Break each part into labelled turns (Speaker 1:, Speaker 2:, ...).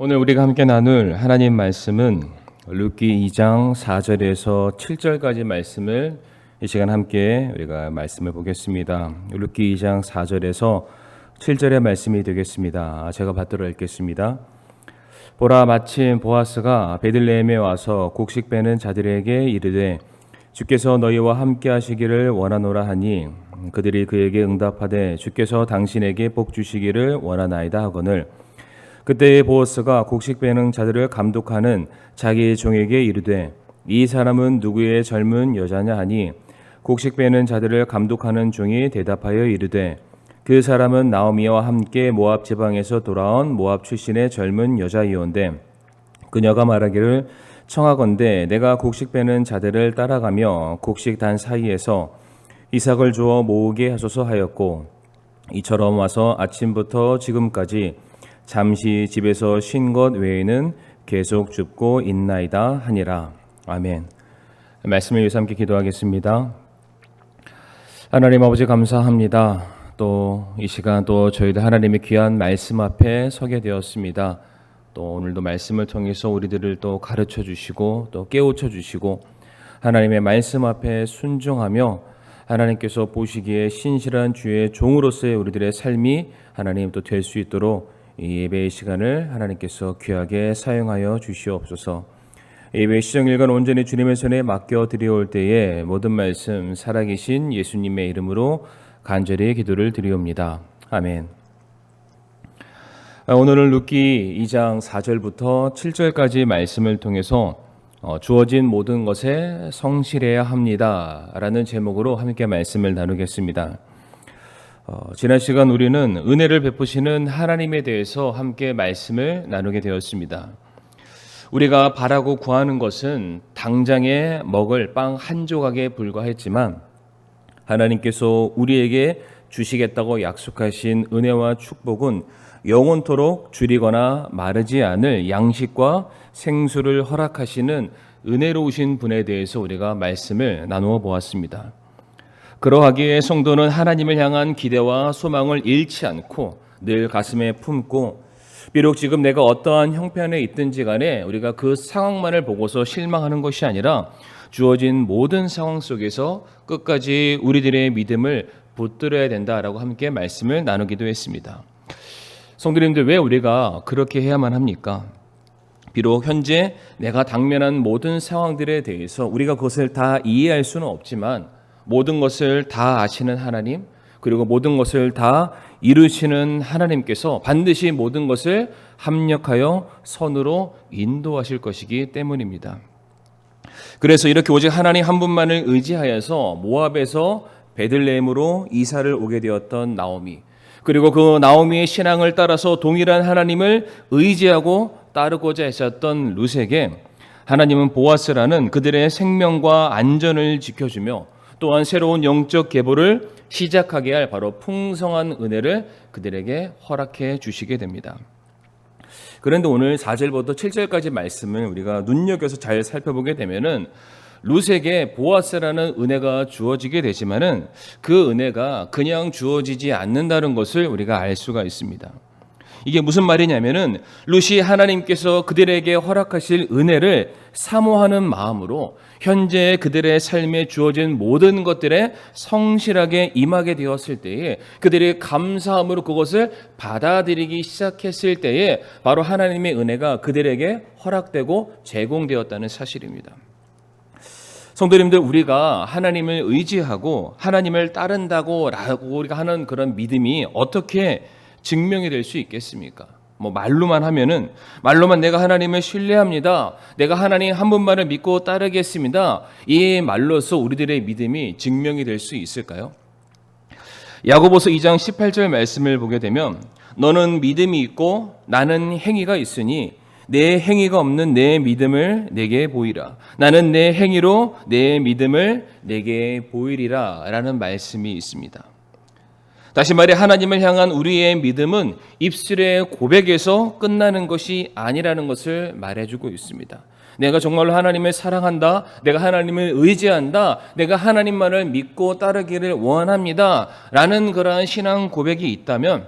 Speaker 1: 오늘 우리가 함께 나눌 하나님 말씀은 룻기 2장 4절에서 7절까지 말씀을 이 시간 함께 우리가 말씀을 보겠습니다. 룻기 2장 4절에서 7절의 말씀이 되겠습니다. 제가 받들어 읽겠습니다. 보라, 마침 보아스가 베들레헴에 와서 곡식 빼는 자들에게 이르되 주께서 너희와 함께 하시기를 원하노라 하니 그들이 그에게 응답하되 주께서 당신에게 복 주시기를 원하나이다 하거늘 그때의 보아스가 곡식 빼는 자들을 감독하는 자기의 종에게 이르되 이 사람은 누구의 젊은 여자냐 하니 곡식 빼는 자들을 감독하는 종이 대답하여 이르되 그 사람은 나오미와 함께 모압 지방에서 돌아온 모압 출신의 젊은 여자이온데 그녀가 말하기를 청하건대 내가 곡식 빼는 자들을 따라가며 곡식 단 사이에서 이삭을 주어 모으게 하소서 하였고 이처럼 와서 아침부터 지금까지 잠시 집에서 쉰 것 외에는 계속 줍고 있나이다 하니라. 아멘. 말씀을 위해서 함께 기도하겠습니다. 하나님 아버지 감사합니다. 또 이 시간 또 저희들 하나님의 귀한 말씀 앞에 서게 되었습니다. 또 오늘도 말씀을 통해서 우리들을 또 가르쳐 주시고 또 깨우쳐 주시고 하나님의 말씀 앞에 순종하며 하나님께서 보시기에 신실한 주의 종으로서의 우리들의 삶이 하나님 또 될 수 있도록 이 예배의 시간을 하나님께서 귀하게 사용하여 주시옵소서. 예배 시정일간 온전히 주님의 손에 맡겨 드려올 때에 모든 말씀 살아계신 예수님의 이름으로 간절히 기도를 드리옵니다. 아멘. 오늘은 룻기 2장 4절부터 7절까지 말씀을 통해서 주어진 모든 것에 성실해야 합니다 라는 제목으로 함께 말씀을 나누겠습니다. 지난 시간 우리는 은혜를 베푸시는 하나님에 대해서 함께 말씀을 나누게 되었습니다. 우리가 바라고 구하는 것은 당장에 먹을 빵 한 조각에 불과했지만 하나님께서 우리에게 주시겠다고 약속하신 은혜와 축복은 영원토록 줄이거나 마르지 않을 양식과 생수를 허락하시는 은혜로우신 분에 대해서 우리가 말씀을 나누어 보았습니다. 그러하기에 성도는 하나님을 향한 기대와 소망을 잃지 않고 늘 가슴에 품고 비록 지금 내가 어떠한 형편에 있든지 간에 우리가 그 상황만을 보고서 실망하는 것이 아니라 주어진 모든 상황 속에서 끝까지 우리들의 믿음을 붙들어야 된다라고 함께 말씀을 나누기도 했습니다. 성도님들, 왜 우리가 그렇게 해야만 합니까? 비록 현재 내가 당면한 모든 상황들에 대해서 우리가 그것을 다 이해할 수는 없지만 모든 것을 다 아시는 하나님, 그리고 모든 것을 다 이루시는 하나님께서 반드시 모든 것을 합력하여 선으로 인도하실 것이기 때문입니다. 그래서 이렇게 오직 하나님 한 분만을 의지하여서 모압에서 베들레헴으로 이사를 오게 되었던 나오미, 그리고 그 나오미의 신앙을 따라서 동일한 하나님을 의지하고 따르고자 했었던 룻에게 하나님은 보아스라는 그들의 생명과 안전을 지켜주며 또한 새로운 영적 계보를 시작하게 할 바로 풍성한 은혜를 그들에게 허락해 주시게 됩니다. 그런데 오늘 4절부터 7절까지 말씀을 우리가 눈여겨서 잘 살펴보게 되면은 룻에게 보아스라는 은혜가 주어지게 되지만은 그 은혜가 그냥 주어지지 않는다는 것을 우리가 알 수가 있습니다. 이게 무슨 말이냐면은 룻이 하나님께서 그들에게 허락하실 은혜를 사모하는 마음으로 현재 그들의 삶에 주어진 모든 것들에 성실하게 임하게 되었을 때에 그들이 감사함으로 그것을 받아들이기 시작했을 때에 바로 하나님의 은혜가 그들에게 허락되고 제공되었다는 사실입니다. 성도님들, 우리가 하나님을 의지하고 하나님을 따른다고 우리가 하는 그런 믿음이 어떻게 증명이 될 수 있겠습니까? 말로만 내가 하나님을 신뢰합니다. 내가 하나님 한 분만을 믿고 따르겠습니다. 이 말로써 우리들의 믿음이 증명이 될 수 있을까요? 야고보서 2장 18절 말씀을 보게 되면 너는 믿음이 있고 나는 행위가 있으니 내 행위가 없는 내 믿음을 내게 보이라. 나는 내 행위로 내 믿음을 내게 보이리라 라는 말씀이 있습니다. 다시 말해 하나님을 향한 우리의 믿음은 입술의 고백에서 끝나는 것이 아니라는 것을 말해주고 있습니다. 내가 정말로 하나님을 사랑한다, 내가 하나님을 의지한다, 내가 하나님만을 믿고 따르기를 원합니다 라는 그러한 신앙 고백이 있다면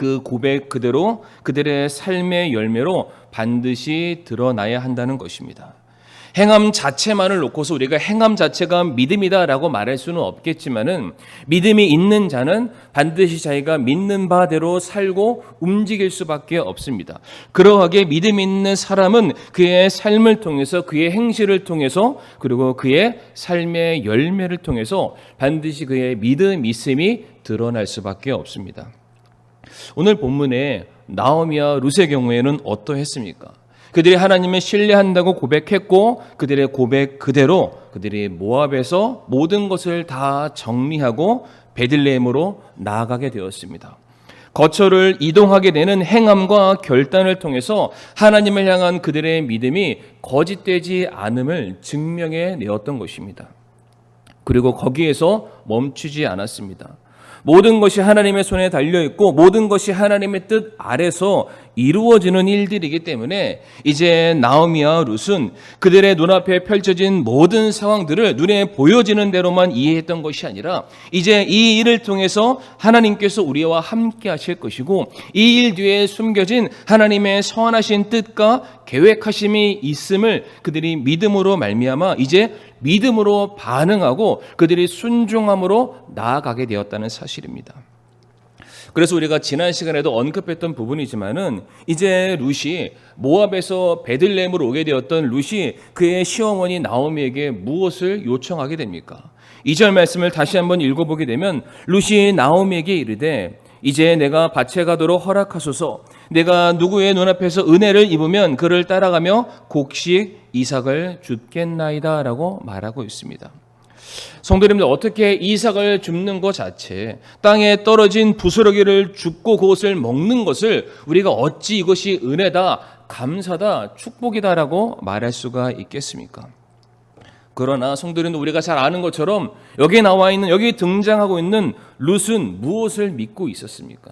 Speaker 1: 그 고백 그대로 그들의 삶의 열매로 반드시 드러나야 한다는 것입니다. 행함 자체만을 놓고서 우리가 행함 자체가 믿음이다라고 말할 수는 없겠지만은 믿음이 있는 자는 반드시 자기가 믿는 바대로 살고 움직일 수밖에 없습니다. 그러하게 믿음 있는 사람은 그의 삶을 통해서 그의 행실을 통해서 그리고 그의 삶의 열매를 통해서 반드시 그의 믿음 있음이 드러날 수밖에 없습니다. 오늘 본문에 나오미와 룻의 경우에는 어떠했습니까? 그들이 하나님을 신뢰한다고 고백했고 그들의 고백 그대로 그들이 모압에서 모든 것을 다 정리하고 베들레헴으로 나아가게 되었습니다. 거처를 이동하게 되는 행함과 결단을 통해서 하나님을 향한 그들의 믿음이 거짓되지 않음을 증명해 내었던 것입니다. 그리고 거기에서 멈추지 않았습니다. 모든 것이 하나님의 손에 달려있고 모든 것이 하나님의 뜻 아래서 이루어지는 일들이기 때문에 이제 나오미와 룻은 그들의 눈앞에 펼쳐진 모든 상황들을 눈에 보여지는 대로만 이해했던 것이 아니라 이제 이 일을 통해서 하나님께서 우리와 함께 하실 것이고 이 일 뒤에 숨겨진 하나님의 선하신 뜻과 계획하심이 있음을 그들이 믿음으로 말미암아 이제 믿음으로 반응하고 그들이 순종함으로 나아가게 되었다는 사실입니다. 그래서 우리가 지난 시간에도 언급했던 부분이지만은 이제 룻이 모압에서 베들레헴으로 오게 되었던 룻이 그의 시어머니 나오미에게 무엇을 요청하게 됩니까? 2절 말씀을 다시 한번 읽어보게 되면 룻이 나오미에게 이르되 이제 내가 밭에 가도록 허락하소서. 내가 누구의 눈앞에서 은혜를 입으면 그를 따라가며 곡식 이삭을 줍겠나이다 라고 말하고 있습니다. 성도님들, 어떻게 이삭을 줍는 것 자체, 땅에 떨어진 부스러기를 줍고 그것을 먹는 것을 우리가 어찌 이것이 은혜다, 감사다, 축복이다라고 말할 수가 있겠습니까? 그러나 성도님들, 우리가 잘 아는 것처럼 여기에 나와 있는, 여기 등장하고 있는 룻은 무엇을 믿고 있었습니까?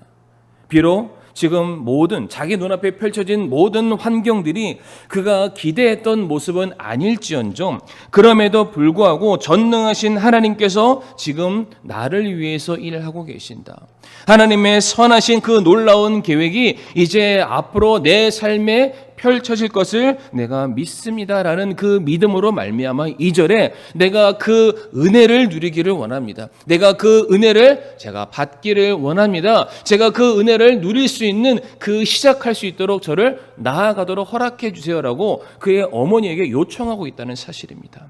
Speaker 1: 비록 지금 모든 자기 눈앞에 펼쳐진 모든 환경들이 그가 기대했던 모습은 아닐지언정 그럼에도 불구하고 전능하신 하나님께서 지금 나를 위해서 일하고 계신다. 하나님의 선하신 그 놀라운 계획이 이제 앞으로 내 삶에 펼쳐질 것을 내가 믿습니다라는 그 믿음으로 말미암아 2절에 내가 그 은혜를 누리기를 원합니다. 내가 그 은혜를 제가 받기를 원합니다. 제가 그 은혜를 누릴 수 있는 그 시작할 수 있도록 저를 나아가도록 허락해 주세요라고 그의 어머니에게 요청하고 있다는 사실입니다.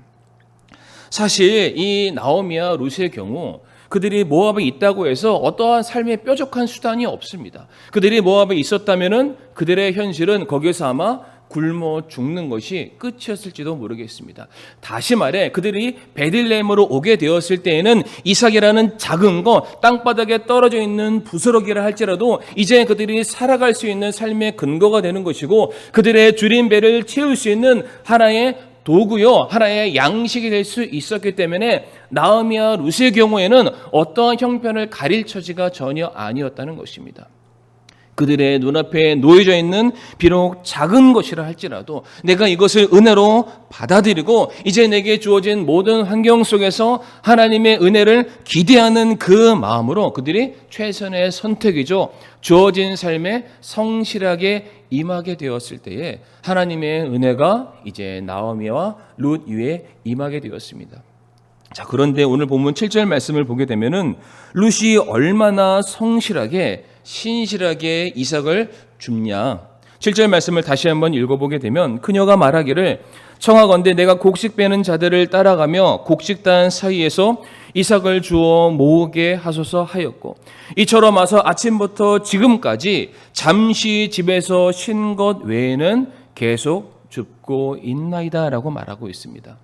Speaker 1: 사실 이 나오미와 룻의 경우 그들이 모압에 있다고 해서 어떠한 삶의 뾰족한 수단이 없습니다. 그들이 모압에 있었다면은 그들의 현실은 거기서 아마 굶어 죽는 것이 끝이었을지도 모르겠습니다. 다시 말해 그들이 베들레헴으로 오게 되었을 때에는 이삭이라는 작은 것, 땅바닥에 떨어져 있는 부스러기라 할지라도 이제 그들이 살아갈 수 있는 삶의 근거가 되는 것이고 그들의 줄인 배를 채울 수 있는 하나의 도구요, 하나의 양식이 될 수 있었기 때문에 나오미와 룻의 경우에는 어떠한 형편을 가릴 처지가 전혀 아니었다는 것입니다. 그들의 눈앞에 놓여져 있는 비록 작은 것이라 할지라도 내가 이것을 은혜로 받아들이고 이제 내게 주어진 모든 환경 속에서 하나님의 은혜를 기대하는 그 마음으로 그들이 최선의 선택이죠. 주어진 삶에 성실하게 임하게 되었을 때에 하나님의 은혜가 이제 나오미와 룻 위에 임하게 되었습니다. 자, 그런데 오늘 본문 7절 말씀을 보게 되면은 룻이 얼마나 성실하게 신실하게 이삭을 줍냐. 7절 말씀을 다시 한번 읽어보게 되면 그녀가 말하기를 청하건대 내가 곡식 빼는 자들을 따라가며 곡식단 사이에서 이삭을 주어 모으게 하소서 하였고 이처럼 와서 아침부터 지금까지 잠시 집에서 쉰 것 외에는 계속 줍고 있나이다 라고 말하고 있습니다.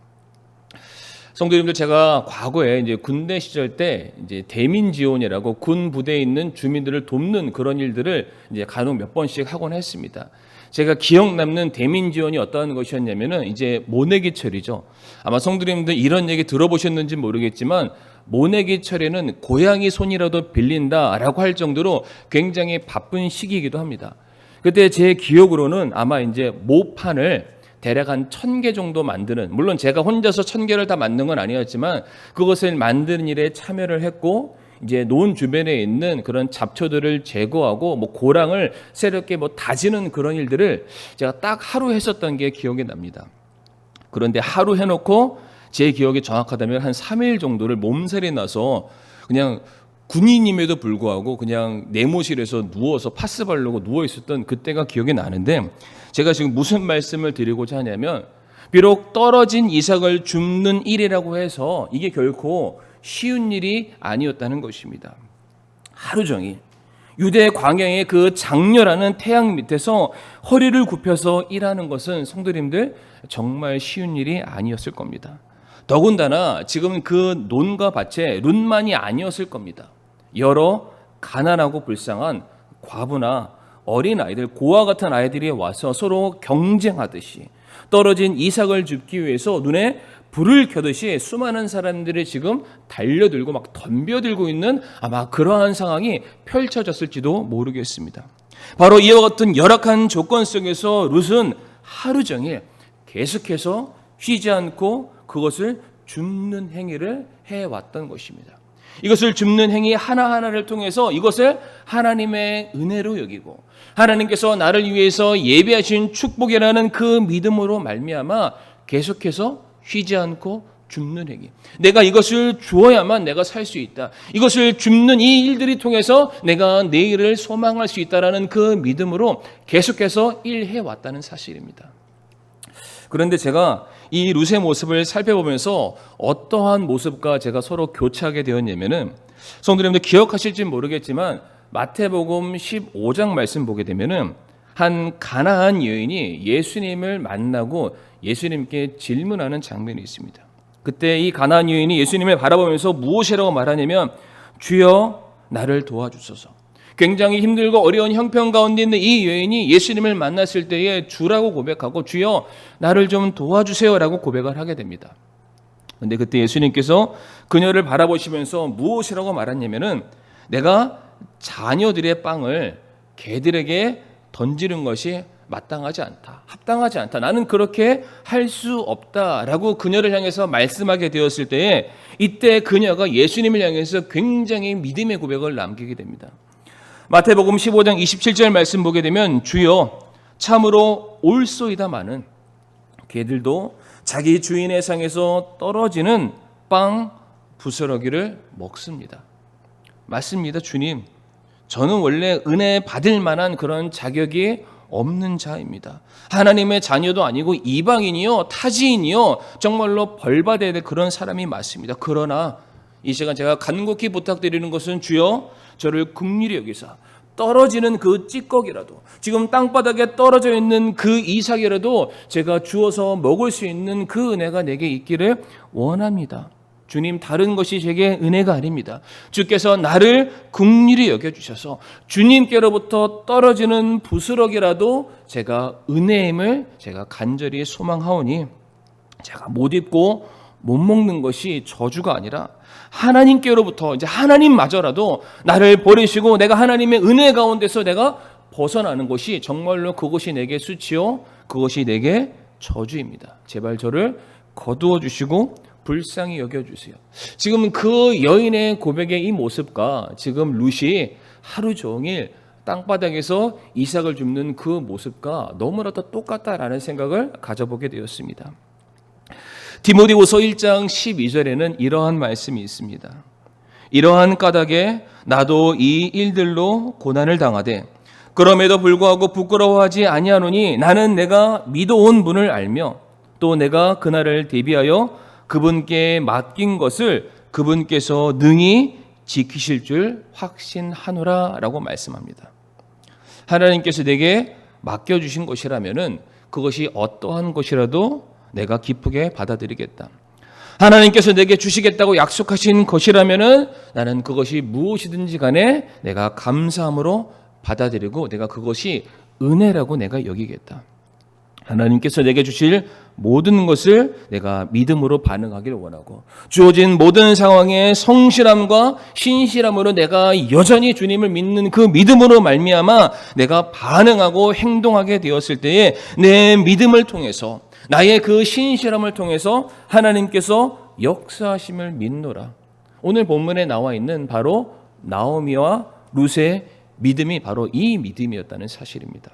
Speaker 1: 성도님들, 제가 과거에 이제 군대 시절 때 이제 대민 지원이라고 군 부대에 있는 주민들을 돕는 그런 일들을 이제 간혹 몇 번씩 하곤 했습니다. 제가 기억 남는 대민 지원이 어떤 것이었냐면은 이제 모내기철이죠. 아마 성도님들 이런 얘기 들어보셨는지 모르겠지만 모내기철에는 고양이 손이라도 빌린다라고 할 정도로 굉장히 바쁜 시기이기도 합니다. 그때 제 기억으로는 아마 이제 모판을 대략 한 1000개 정도 만드는, 물론 제가 혼자서 1000개를 다 만든 건 아니었지만 그것을 만드는 일에 참여를 했고 이제 논 주변에 있는 그런 잡초들을 제거하고 뭐 고랑을 새롭게 뭐 다지는 그런 일들을 제가 딱 하루 했었던 게 기억이 납니다. 그런데 하루 해놓고 제 기억이 정확하다면 한 3일 정도를 몸살이 나서 그냥 군인임에도 불구하고 그냥 내무실에서 누워서 파스 바르고 누워 있었던 그때가 기억이 나는데, 제가 지금 무슨 말씀을 드리고자 하냐면, 비록 떨어진 이삭을 줍는 일이라고 해서 이게 결코 쉬운 일이 아니었다는 것입니다. 하루 종일 유대 광야의 그 장렬하는 태양 밑에서 허리를 굽혀서 일하는 것은 성도님들 정말 쉬운 일이 아니었을 겁니다. 더군다나 지금 그 논과 밭에 룬만이 아니었을 겁니다. 여러 가난하고 불쌍한 과부나 어린 아이들, 고아 같은 아이들이 와서 서로 경쟁하듯이 떨어진 이삭을 줍기 위해서 눈에 불을 켜듯이 수많은 사람들이 지금 달려들고 막 덤벼들고 있는 아마 그러한 상황이 펼쳐졌을지도 모르겠습니다. 바로 이와 같은 열악한 조건 속에서 룻은 하루 종일 계속해서 쉬지 않고 그것을 줍는 행위를 해왔던 것입니다. 이것을 줍는 행위 하나하나를 통해서 이것을 하나님의 은혜로 여기고 하나님께서 나를 위해서 예비하신 축복이라는 그 믿음으로 말미암아 계속해서 쉬지 않고 줍는 행위. 내가 이것을 주어야만 내가 살 수 있다. 이것을 줍는 이 일들이 통해서 내가 내일을 소망할 수 있다라는 그 믿음으로 계속해서 일해왔다는 사실입니다. 그런데 제가 이 룻의 모습을 살펴보면서 어떠한 모습과 제가 서로 교차하게 되었냐면은, 성도님들 기억하실지 모르겠지만 마태복음 15장 말씀 보게 되면은 한 가나안 여인이 예수님을 만나고 예수님께 질문하는 장면이 있습니다. 그때 이 가나안 여인이 예수님을 바라보면서 무엇이라고 말하냐면, 주여 나를 도와주소서. 굉장히 힘들고 어려운 형편 가운데 있는 이 여인이 예수님을 만났을 때에 주라고 고백하고 주여 나를 좀 도와주세요라고 고백을 하게 됩니다. 그런데 그때 예수님께서 그녀를 바라보시면서 무엇이라고 말했냐면은, 내가 자녀들의 빵을 개들에게 던지는 것이 마땅하지 않다, 합당하지 않다, 나는 그렇게 할 수 없다라고 그녀를 향해서 말씀하게 되었을 때에, 이때 그녀가 예수님을 향해서 굉장히 믿음의 고백을 남기게 됩니다. 마태복음 15장 27절 말씀 보게 되면, 주여 참으로 올소이다마는 개들도 자기 주인의 상에서 떨어지는 빵 부스러기를 먹습니다. 맞습니다. 주님, 저는 원래 은혜 받을 만한 그런 자격이 없는 자입니다. 하나님의 자녀도 아니고 이방인이요 타지인이요 정말로 벌받아야 될 그런 사람이 맞습니다. 그러나 이 시간 제가 간곡히 부탁드리는 것은, 주여 저를 긍휼히 여기사 떨어지는 그 찌꺼기라도, 지금 땅바닥에 떨어져 있는 그 이삭이라도 제가 주어서 먹을 수 있는 그 은혜가 내게 있기를 원합니다. 주님, 다른 것이 제게 은혜가 아닙니다. 주께서 나를 긍휼히 여겨주셔서 주님께로부터 떨어지는 부스러기라도 제가 은혜임을 제가 간절히 소망하오니, 제가 못 입고 못 먹는 것이 저주가 아니라 하나님께로부터 이제 하나님마저라도 나를 버리시고 내가 하나님의 은혜 가운데서 내가 벗어나는 것이 정말로 그것이 내게 수치요 그것이 내게 저주입니다. 제발 저를 거두어 주시고 불쌍히 여겨주세요. 지금 그 여인의 고백의 이 모습과 지금 룻이 하루 종일 땅바닥에서 이삭을 줍는 그 모습과 너무나도 똑같다라는 생각을 가져보게 되었습니다. 디모데후서 1장 12절에는 이러한 말씀이 있습니다. 이러한 까닭에 나도 이 일들로 고난을 당하되 그럼에도 불구하고 부끄러워하지 아니하노니, 나는 내가 믿어온 분을 알며 또 내가 그날을 대비하여 그분께 맡긴 것을 그분께서 능히 지키실 줄 확신하노라 라고 말씀합니다. 하나님께서 내게 맡겨주신 것이라면은 그것이 어떠한 것이라도 내가 기쁘게 받아들이겠다. 하나님께서 내게 주시겠다고 약속하신 것이라면은 나는 그것이 무엇이든지 간에 내가 감사함으로 받아들이고 내가 그것이 은혜라고 내가 여기겠다. 하나님께서 내게 주실 모든 것을 내가 믿음으로 반응하길 원하고, 주어진 모든 상황에 성실함과 신실함으로 내가 여전히 주님을 믿는 그 믿음으로 말미암아 내가 반응하고 행동하게 되었을 때에 내 믿음을 통해서, 나의 그 신실함을 통해서 하나님께서 역사하심을 믿노라. 오늘 본문에 나와 있는 바로 나오미와 룻의 믿음이 바로 이 믿음이었다는 사실입니다.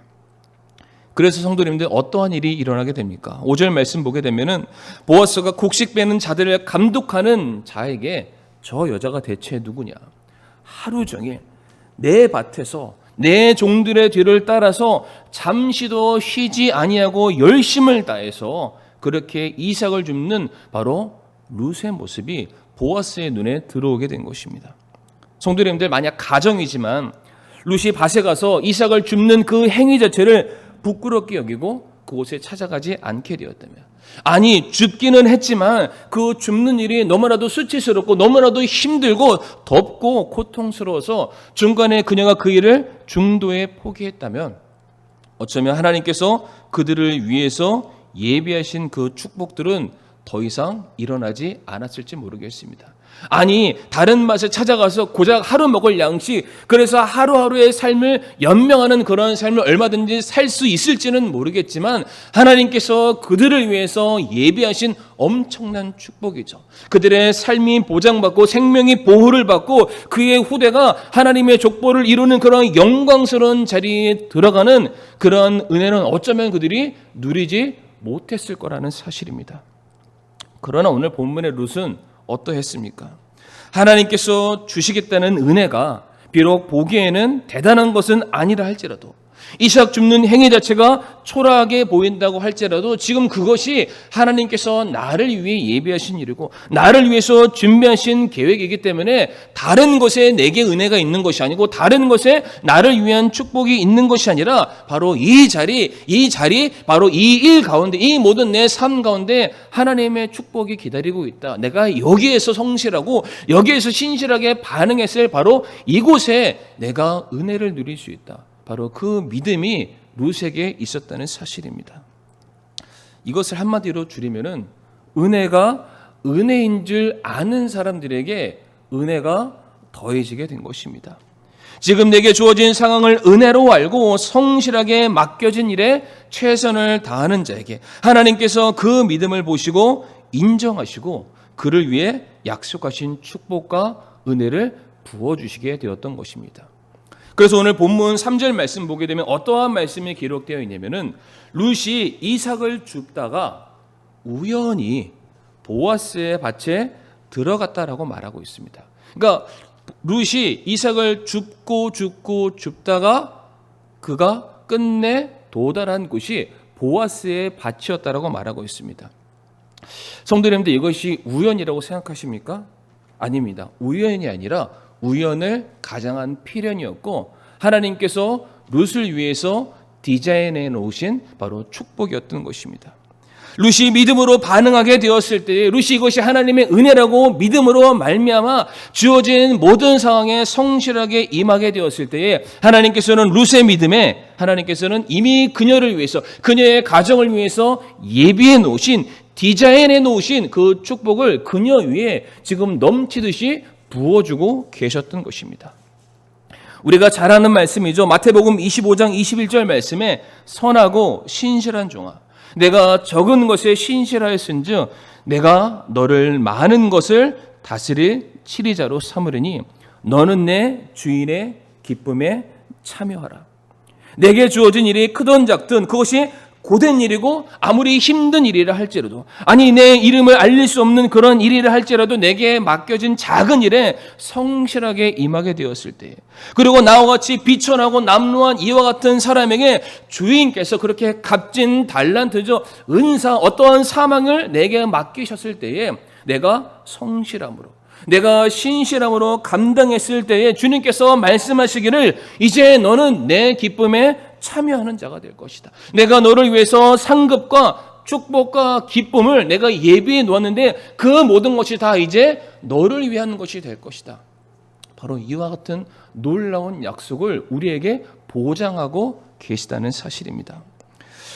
Speaker 1: 그래서 성도님들 어떠한 일이 일어나게 됩니까? 5절 말씀 보게 되면은 보아스가 곡식 빼는 자들을 감독하는 자에게 저 여자가 대체 누구냐? 하루 종일 내 밭에서 내 종들의 뒤를 따라서 잠시도 쉬지 아니하고 열심을 다해서 그렇게 이삭을 줍는 바로 룻의 모습이 보아스의 눈에 들어오게 된 것입니다. 성도님들 만약 가정이지만 룻이 밭에 가서 이삭을 줍는 그 행위 자체를 부끄럽게 여기고 그곳에 찾아가지 않게 되었다면, 아니 줍기는 했지만 그 줍는 일이 너무나도 수치스럽고 너무나도 힘들고 덥고 고통스러워서 중간에 그녀가 그 일을 중도에 포기했다면 어쩌면 하나님께서 그들을 위해서 예비하신 그 축복들은 더 이상 일어나지 않았을지 모르겠습니다. 아니 다른 맛에 찾아가서 고작 하루 먹을 양식, 그래서 하루하루의 삶을 연명하는 그런 삶을 얼마든지 살 수 있을지는 모르겠지만 하나님께서 그들을 위해서 예비하신 엄청난 축복이죠. 그들의 삶이 보장받고 생명이 보호를 받고 그의 후대가 하나님의 족보를 이루는 그런 영광스러운 자리에 들어가는 그런 은혜는 어쩌면 그들이 누리지 못했을 거라는 사실입니다. 그러나 오늘 본문의 룻은 어떠했습니까? 하나님께서 주시겠다는 은혜가 비록 보기에는 대단한 것은 아니라 할지라도, 이삭 줍는 행위 자체가 초라하게 보인다고 할지라도 지금 그것이 하나님께서 나를 위해 예비하신 일이고 나를 위해서 준비하신 계획이기 때문에 다른 것에 내게 은혜가 있는 것이 아니고 다른 것에 나를 위한 축복이 있는 것이 아니라 바로 이 자리 바로 이 일 가운데, 이 모든 내 삶 가운데 하나님의 축복이 기다리고 있다. 내가 여기에서 성실하고 여기에서 신실하게 반응했을 바로 이곳에 내가 은혜를 누릴 수 있다. 바로 그 믿음이 룻에게 있었다는 사실입니다. 이것을 한마디로 줄이면은 은혜가 은혜인 줄 아는 사람들에게 은혜가 더해지게 된 것입니다. 지금 내게 주어진 상황을 은혜로 알고 성실하게 맡겨진 일에 최선을 다하는 자에게 하나님께서 그 믿음을 보시고 인정하시고 그를 위해 약속하신 축복과 은혜를 부어주시게 되었던 것입니다. 그래서 오늘 본문 3절 말씀 보게 되면 어떠한 말씀이 기록되어 있냐면은 룻이 이삭을 줍다가 우연히 보아스의 밭에 들어갔다라고 말하고 있습니다. 그러니까 룻이 이삭을 줍다가 그가 끝내 도달한 곳이 보아스의 밭이었다라고 말하고 있습니다. 성도님들 이것이 우연이라고 생각하십니까? 아닙니다. 우연이 아니라 우연을 가장한 필연이었고 하나님께서 룻을 위해서 디자인해 놓으신 바로 축복이었던 것입니다. 룻이 믿음으로 반응하게 되었을 때, 룻이 이것이 하나님의 은혜라고 믿음으로 말미암아 주어진 모든 상황에 성실하게 임하게 되었을 때에 하나님께서는 룻의 믿음에 하나님께서는 이미 그녀를 위해서, 그녀의 가정을 위해서 예비해 놓으신, 디자인해 놓으신 그 축복을 그녀 위에 지금 넘치듯이 부어주고 계셨던 것입니다. 우리가 잘 아는 말씀이죠. 마태복음 25장 21절 말씀에 선하고 신실한 종아, 내가 적은 것에 신실하였은즉 내가 너를 많은 것을 다스릴 치리자로 삼으리니 너는 내 주인의 기쁨에 참여하라. 내게 주어진 일이 크든 작든 그것이 고된 일이고 아무리 힘든 일이라 할지라도, 아니 내 이름을 알릴 수 없는 그런 일이라 할지라도 내게 맡겨진 작은 일에 성실하게 임하게 되었을 때, 그리고 나와 같이 비천하고 남루한 이와 같은 사람에게 주인께서 그렇게 값진 달란트죠, 은사, 어떠한 사망을 내게 맡기셨을 때에 내가 성실함으로, 내가 신실함으로 감당했을 때에 주님께서 말씀하시기를 이제 너는 내 기쁨에 참여하는 자가 될 것이다. 내가 너를 위해서 상급과 축복과 기쁨을 내가 예비해 놓았는데 그 모든 것이 다 이제 너를 위한 것이 될 것이다. 바로 이와 같은 놀라운 약속을 우리에게 보장하고 계시다는 사실입니다.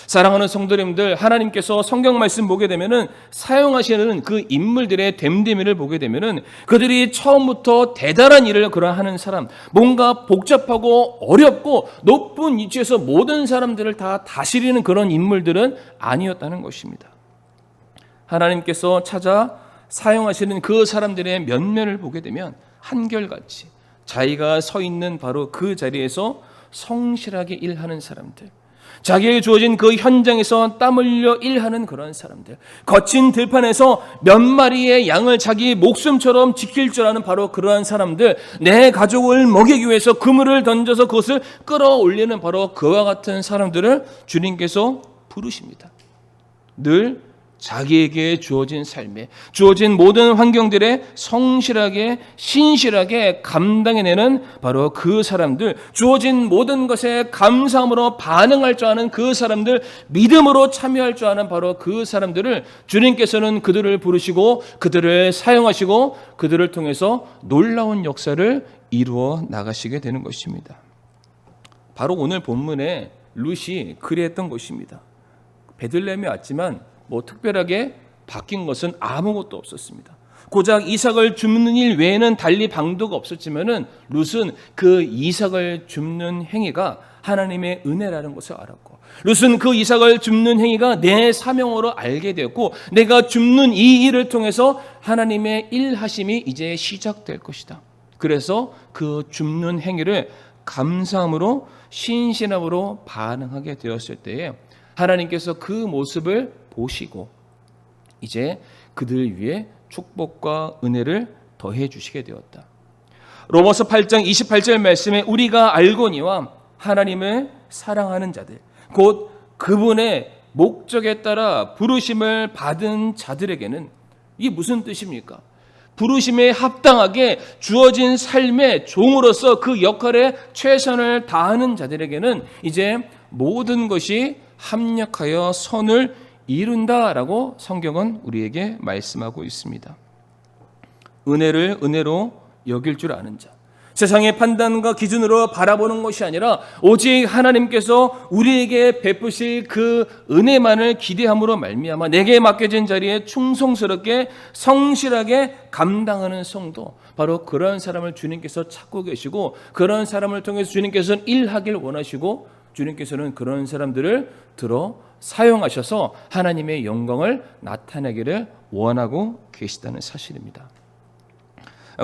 Speaker 1: 사랑하는 성도님들, 하나님께서 성경 말씀 보게 되면은 사용하시는 그 인물들의 됨됨이를 보게 되면은 그들이 처음부터 대단한 일을 하는 사람, 뭔가 복잡하고 어렵고 높은 위치에서 모든 사람들을 다 다스리는 그런 인물들은 아니었다는 것입니다. 하나님께서 찾아 사용하시는 그 사람들의 면면을 보게 되면 한결같이 자기가 서 있는 바로 그 자리에서 성실하게 일하는 사람들, 자기에게 주어진 그 현장에서 땀 흘려 일하는 그런 사람들, 거친 들판에서 몇 마리의 양을 자기 목숨처럼 지킬 줄 아는 바로 그러한 사람들, 내 가족을 먹이기 위해서 그물을 던져서 그것을 끌어올리는 바로 그와 같은 사람들을 주님께서 부르십니다. 늘 자기에게 주어진 삶에, 주어진 모든 환경들에 성실하게 신실하게 감당해내는 바로 그 사람들, 주어진 모든 것에 감사함으로 반응할 줄 아는 그 사람들, 믿음으로 참여할 줄 아는 바로 그 사람들을 주님께서는 그들을 부르시고 그들을 사용하시고 그들을 통해서 놀라운 역사를 이루어 나가시게 되는 것입니다. 바로 오늘 본문에 룻이 그리했던 것입니다. 베들레헴에 왔지만 특별하게 바뀐 것은 아무것도 없었습니다. 고작 이삭을 줍는 일 외에는 달리 방도가 없었지만은 룻은 그 이삭을 줍는 행위가 하나님의 은혜라는 것을 알았고, 룻은 그 이삭을 줍는 행위가 내 사명으로 알게 되었고, 내가 줍는 이 일을 통해서 하나님의 일하심이 이제 시작될 것이다. 그래서 그 줍는 행위를 감사함으로 신실함으로 반응하게 되었을 때에 하나님께서 그 모습을 보시고 이제 그들 위에 축복과 은혜를 더해 주시게 되었다. 로마서 8장 28절 말씀에 우리가 알거니와 하나님을 사랑하는 자들, 곧 그분의 목적에 따라 부르심을 받은 자들에게는, 이게 무슨 뜻입니까? 부르심에 합당하게 주어진 삶의 종으로서 그 역할에 최선을 다하는 자들에게는 이제 모든 것이 합력하여 선을 이룬다라고 성경은 우리에게 말씀하고 있습니다. 은혜를 은혜로 여길 줄 아는 자, 세상의 판단과 기준으로 바라보는 것이 아니라 오직 하나님께서 우리에게 베푸실 그 은혜만을 기대함으로 말미암아 내게 맡겨진 자리에 충성스럽게 성실하게 감당하는 성도, 바로 그런 사람을 주님께서 찾고 계시고 그런 사람을 통해서 주님께서는 일하길 원하시고 주님께서는 그런 사람들을 들어 사용하셔서 하나님의 영광을 나타내기를 원하고 계시다는 사실입니다.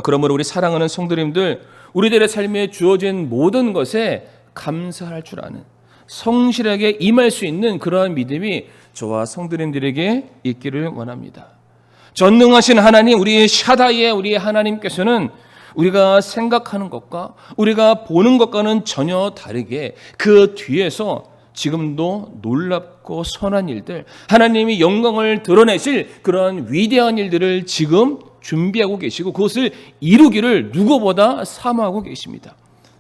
Speaker 1: 그러므로 우리 사랑하는 성도님들, 우리들의 삶에 주어진 모든 것에 감사할 줄 아는, 성실하게 임할 수 있는 그러한 믿음이 저와 성도님들에게 있기를 원합니다. 전능하신 하나님, 우리의 샤다이의 우리의 하나님께서는 우리가 생각하는 것과 우리가 보는 것과는 전혀 다르게 그 뒤에서 지금도 놀랍고 선한 일들, 하나님이 영광을 드러내실 그런 위대한 일들을 지금 준비하고 계시고 그것을 이루기를 누구보다 사모하고 계십니다.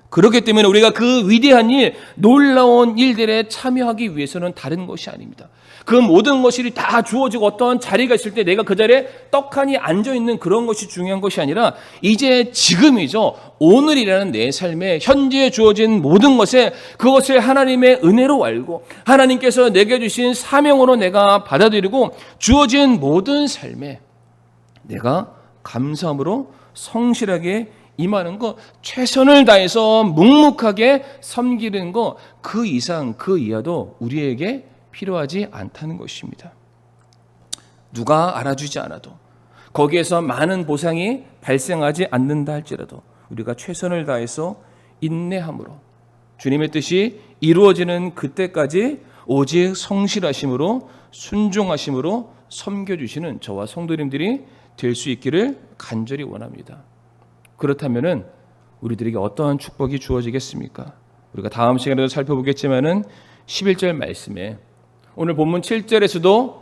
Speaker 1: 그렇기 때문에 우리가 그 위대한 일, 놀라운 일들에 참여하기 위해서는 다른 것이 아닙니다. 그 모든 것이 다 주어지고 어떠한 자리가 있을 때 내가 그 자리에 떡하니 앉아있는 그런 것이 중요한 것이 아니라 이제 지금이죠. 오늘이라는 내 삶에 현재 주어진 모든 것에 그것을 하나님의 은혜로 알고 하나님께서 내게 주신 사명으로 내가 받아들이고 주어진 모든 삶에 내가 감사함으로 성실하게 임하는 것, 최선을 다해서 묵묵하게 섬기는 것, 그 이상 그 이하도 우리에게 필요하지 않다는 것입니다. 누가 알아주지 않아도 거기에서 많은 보상이 발생하지 않는다 할지라도 우리가 최선을 다해서 인내함으로 주님의 뜻이 이루어지는 그때까지 오직 성실하심으로 순종하심으로 섬겨주시는 저와 성도님들이 될 수 있기를 간절히 원합니다. 그렇다면은 우리들에게 어떠한 축복이 주어지겠습니까? 우리가 다음 시간에도 살펴보겠지만은 11절 말씀에 오늘 본문 7절에서도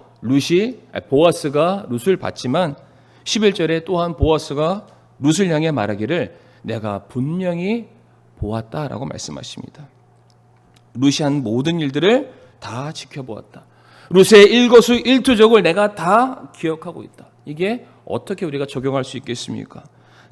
Speaker 1: 보아스가 룻을 봤지만 11절에 또한 보아스가 룻을 향해 말하기를 내가 분명히 보았다라고 말씀하십니다. 룻이 한 모든 일들을 다 지켜보았다. 룻의 일거수일투족을 내가 다 기억하고 있다. 이게 어떻게 우리가 적용할 수 있겠습니까?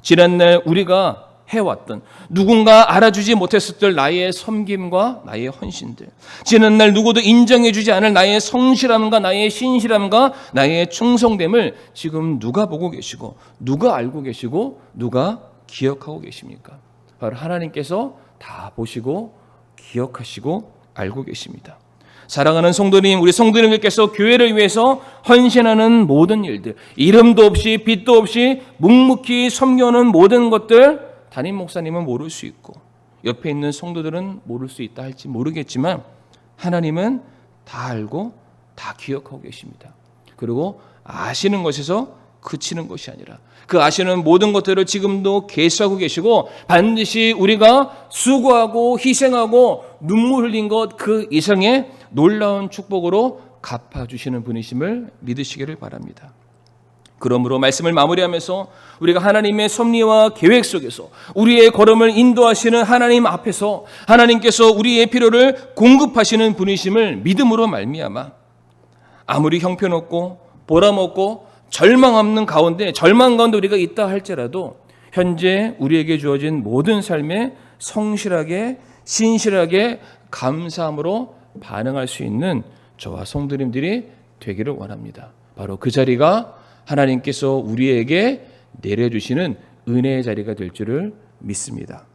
Speaker 1: 지난날 우리가 해왔던, 누군가 알아주지 못했었던 나의 섬김과 나의 헌신들, 지난날 누구도 인정해주지 않을 나의 성실함과 나의 신실함과 나의 충성됨을 지금 누가 보고 계시고 누가 알고 계시고 누가 기억하고 계십니까? 바로 하나님께서 다 보시고 기억하시고 알고 계십니다. 사랑하는 성도님, 우리 성도님들께서 교회를 위해서 헌신하는 모든 일들, 이름도 없이 빛도 없이 묵묵히 섬겨는 모든 것들, 담임 목사님은 모를 수 있고 옆에 있는 성도들은 모를 수 있다 할지 모르겠지만 하나님은 다 알고 다 기억하고 계십니다. 그리고 아시는 것에서 그치는 것이 아니라 그 아시는 모든 것들을 지금도 계시하고 계시고 반드시 우리가 수고하고 희생하고 눈물 흘린 것 그 이상의 놀라운 축복으로 갚아주시는 분이심을 믿으시기를 바랍니다. 그러므로 말씀을 마무리하면서 우리가 하나님의 섭리와 계획 속에서 우리의 걸음을 인도하시는 하나님 앞에서 하나님께서 우리의 필요를 공급하시는 분이심을 믿음으로 말미암아 아무리 형편없고 보람없고 절망 가운데 우리가 있다 할지라도 현재 우리에게 주어진 모든 삶에 성실하게 신실하게 감사함으로 반응할 수 있는 저와 성도님들이 되기를 원합니다. 바로 그 자리가 하나님께서 우리에게 내려주시는 은혜의 자리가 될 줄을 믿습니다.